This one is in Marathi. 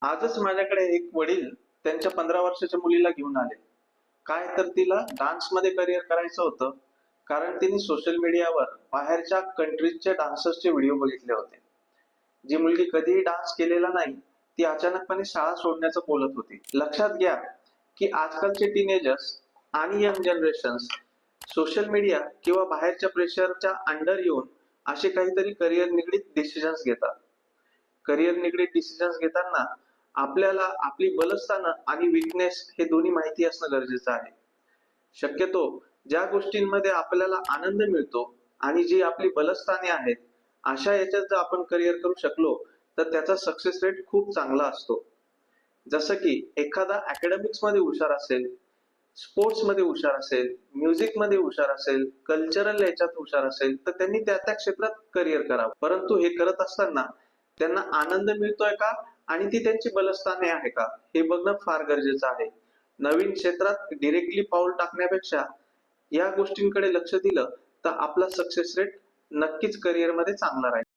आजच माझ्याकडे एक वडील त्यांच्या 15 वर्षाच्या मुलीला घेऊन आले. काय तर तिला डान्समध्ये करिअर करायचं होतं, कारण तिने सोशल मीडियावर बाहेरच्या कंट्रीजच्या डान्सर्सचे व्हिडिओ बघितले होते. जी मुलगी कधीही डान्स केलेला नाही, ती अचानकपणे शाळा सोडण्याचं बोलत होती. लक्षात घ्या की आजकालचे टीनेजर्स आणि यंग जनरेशन्स सोशल मीडिया किंवा बाहेरच्या प्रेशरच्या अंडर येऊन असे काहीतरी करिअर निगडीत डिसिजन्स घेतात. करिअर निगडीत डिसिजन्स घेताना आपल्याला आपली बलस्थानं आणि विकनेस हे दोन्ही माहिती असणं गरजेचं आहे. शक्यतो ज्या गोष्टींमध्ये आपल्याला आनंद मिळतो आणि जी आपली बलस्थाने आहेत, अशा याच्यात जर आपण करिअर करू शकलो तर त्याचा सक्सेस रेट खूप चांगला असतो. जसं की एखादा अकॅडमिक्स मध्ये हुशार असेल, स्पोर्ट्स मध्ये हुशार असेल, म्युझिक मध्ये हुशार असेल, कल्चरल याच्यात हुशार असेल, तर त्यांनी त्या त्या क्षेत्रात करिअर करावं. परंतु हे करत असताना त्यांना आनंद मिळतोय का आणि ती त्यांची बलस्थाने आहे का हे बघणं फार गरजेचं आहे. नवीन क्षेत्रात डिरेक्टली पाऊल टाकण्यापेक्षा या गोष्टींकडे लक्ष दिलं तर आपला सक्सेस रेट नक्कीच करिअर मध्ये चांगला राहील.